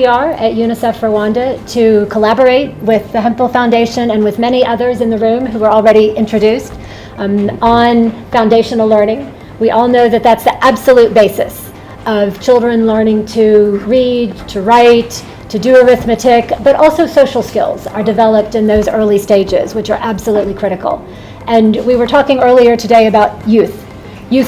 we are at UNICEF Rwanda to collaborate with the Hempel Foundation and with many others in the room who were already introduced on foundational learning. We all know that that's the absolute basis of children learning to read, to write, to do arithmetic, but also social skills are developed in those early stages, which are absolutely critical. And we were talking earlier today about Youth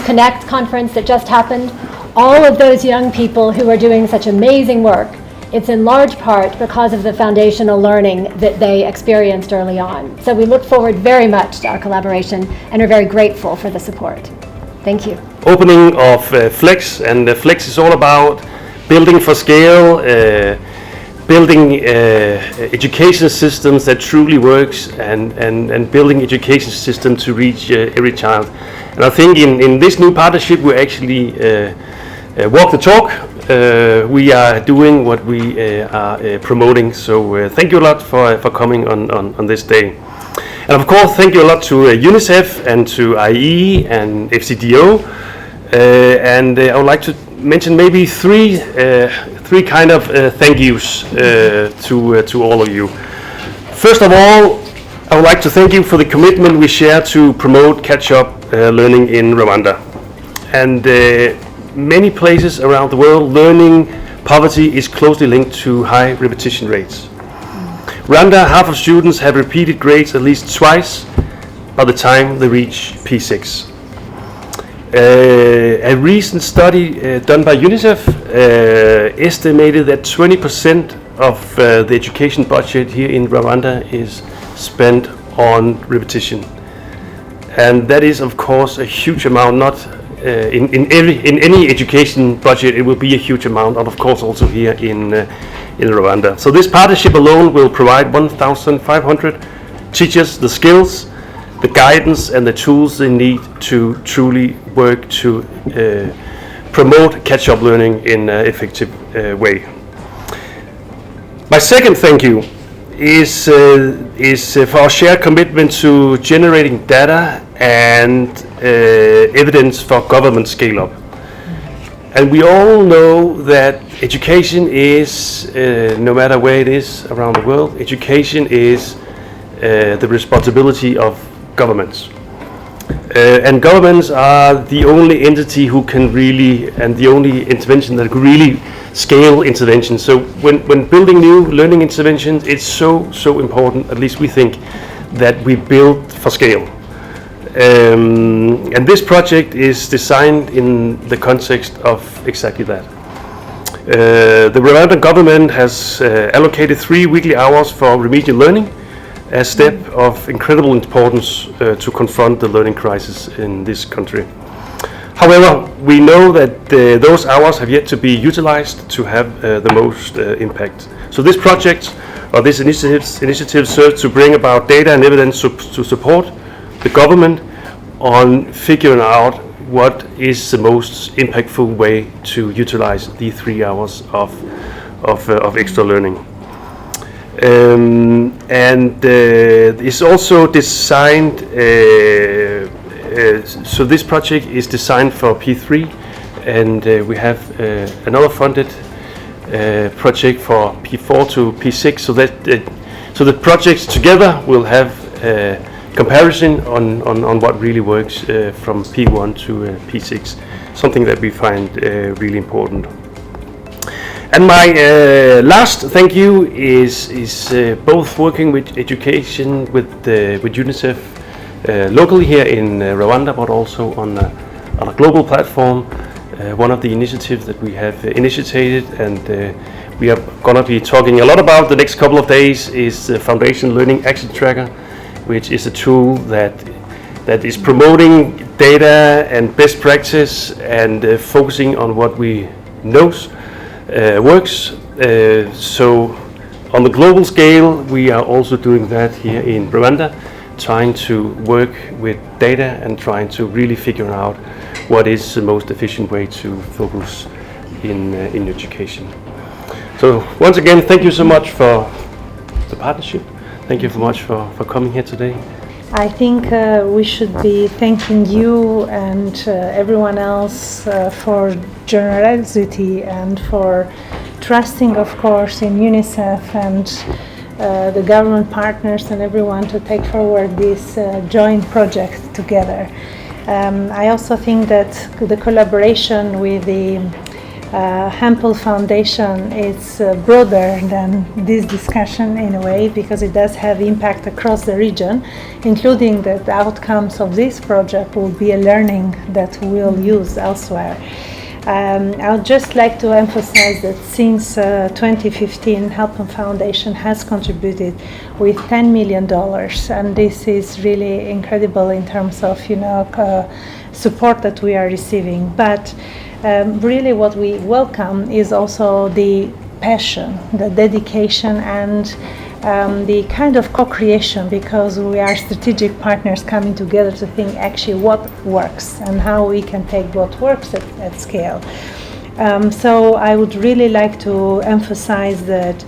Connect conference that just happened. All of those young people who are doing such amazing work, it's in large part because of the foundational learning that they experienced early on. So we look forward very much to our collaboration and are very grateful for the support. Thank you. Opening of Flex, and Flex is all about building for scale, building education systems that truly works, and building education system to reach every child. And I think in this new partnership we actually walk the talk. We are doing what we are promoting. So thank you a lot for coming on this day. And of course, thank you a lot to UNICEF and to IE and FCDO. And I would like to mention maybe three kind of thank yous to all of you. First of all, I would like to thank you for the commitment we share to promote catch-up learning in Rwanda. And many places around the world, learning poverty is closely linked to high repetition rates. Rwanda, half of students have repeated grades at least twice by the time they reach P6. A recent study done by UNICEF estimated that 20% of the education budget here in Rwanda is spent on repetition. And that is, of course, a huge amount. Not in any education budget, it will be a huge amount, and of course also here in Rwanda. So this partnership alone will provide 1,500 teachers the skills, the guidance, and the tools they need to truly work to promote catch-up learning in an effective way. My second thank you is for our shared commitment to generating data and evidence for government scale-up. And we all know that education is, no matter where it is around the world, education is the responsibility of governments. And governments are the only entity who can really, and the only intervention that can really scale intervention. So when building new learning interventions, it's so important, at least we think, that we build for scale. And this project is designed in the context of exactly that. The Rwandan government has allocated 3 weekly hours for remedial learning, a step of incredible importance to confront the learning crisis in this country. However, we know that those hours have yet to be utilized to have the most impact. So this project, or this initiative serves to bring about data and evidence to support the government on figuring out what is the most impactful way to utilize the 3 hours of extra learning. And it's also designed, so this project is designed for P3, and we have another funded project for P4 to P6, so the projects together will have comparison on what really works from P1 to P6, something that we find really important. And my last thank you is both working with education with UNICEF locally here in Rwanda, but also on a global platform. One of the initiatives that we have initiated, and we are going to be talking a lot about the next couple of days, is the Foundation Learning Action Tracker, which is a tool that is promoting data and best practice and focusing on what we know works. So on the global scale, we are also doing that here in Rwanda, trying to work with data and trying to really figure out what is the most efficient way to focus in education. So once again, thank you so much for the partnership. Thank you so much for coming here today. I think we should be thanking you and everyone else for generosity and for trusting, of course, in UNICEF and the government partners and everyone to take forward this joint project together. I also think that the collaboration with the Hempel Foundation is broader than this discussion in a way, because it does have impact across the region, including that the outcomes of this project will be a learning that we'll use elsewhere. I would just like to emphasize that since 2015, Hempel Foundation has contributed with $10 million, and this is really incredible in terms of support that we are receiving. But really what we welcome is also the passion, the dedication, and the kind of co-creation, because we are strategic partners coming together to think actually what works and how we can take what works at scale. So I would really like to emphasize that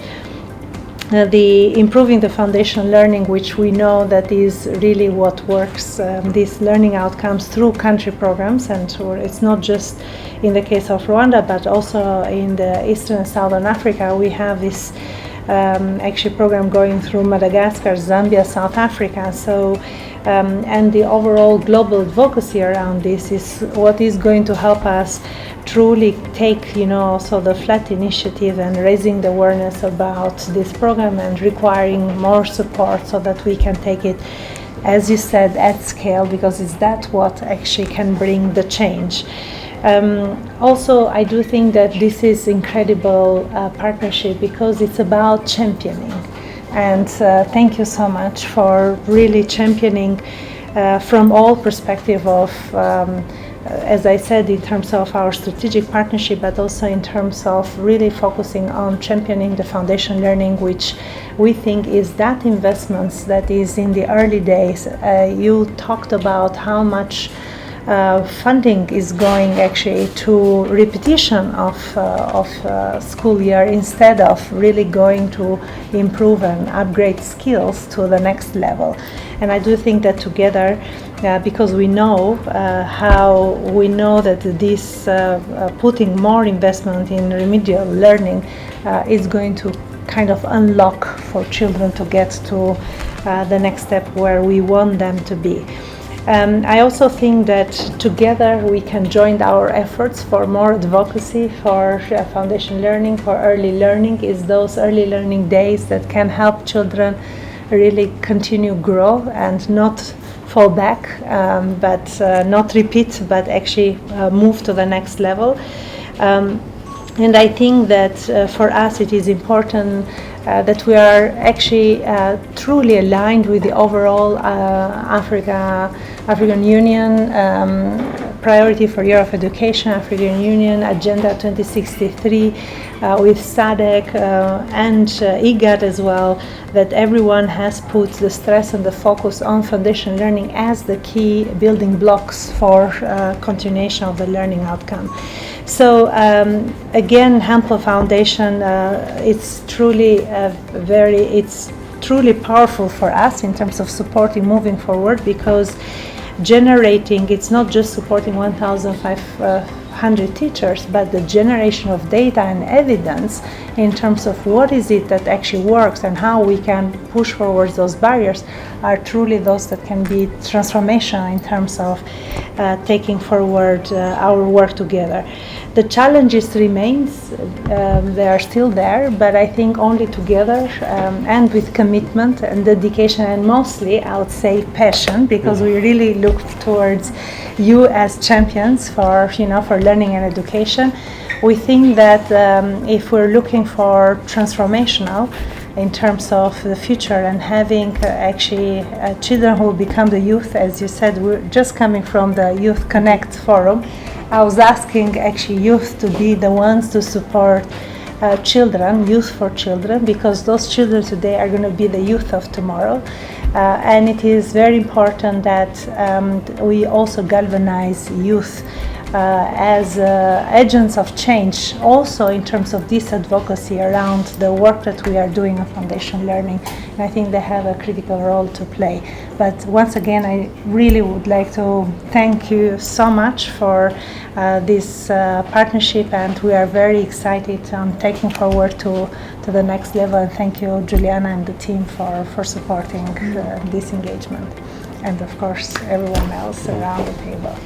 the improving the foundation learning, which we know that is really what works, these learning outcomes through country programs, and it's not just in the case of Rwanda, but also in the Eastern and Southern Africa. We have this actually program going through Madagascar, Zambia, South Africa. So, and the overall global advocacy around this is what is going to help us truly take, also the flat initiative and raising the awareness about this program and requiring more support so that we can take it, as you said, at scale, because it's that what actually can bring the change. Also, I do think that this is incredible partnership, because it's about championing. And thank you so much for really championing from all perspective of, as I said, in terms of our strategic partnership, but also in terms of really focusing on championing the foundation learning, which we think is that investments that is in the early days. You talked about how much funding is going actually to repetition of school year, instead of really going to improve and upgrade skills to the next level. And I do think that together, because we know that this putting more investment in remedial learning is going to kind of unlock for children to get to the next step where we want them to be. I also think that together we can join our efforts for more advocacy for foundation learning, for early learning. Is those early learning days that can help children really continue grow and not fall back, but not repeat, but actually move to the next level. And I think that for us it is important that we are actually truly aligned with the overall African Union priority for Year of Education, African Union Agenda 2063, with SADC and IGAD as well, that everyone has put the stress and the focus on foundation learning as the key building blocks for continuation of the learning outcome. So again, Hempel Foundation, it's truly truly powerful for us in terms of supporting moving forward, because generating, it's not just supporting 1,500 teachers, but the generation of data and evidence in terms of what is it that actually works and how we can push forward those barriers are truly those that can be transformational in terms of taking forward our work together. The challenges remains, they are still there, but I think only together and with commitment and dedication, and mostly I would say passion, because we really look towards you as champions for learning and education. We think that if we're looking for transformational in terms of the future and having actually children who will become the youth, as you said, we're just coming from the Youth Connect Forum. I was asking actually youth to be the ones to support children, youth for children, because those children today are going to be the youth of tomorrow. And it is very important that we also galvanize youth as agents of change, also in terms of this advocacy around the work that we are doing on foundation learning. And I think they have a critical role to play. But once again, I really would like to thank you so much for this partnership, and we are very excited on taking forward to the next level. And thank you, Juliana and the team, for supporting this engagement, and of course everyone else around the table.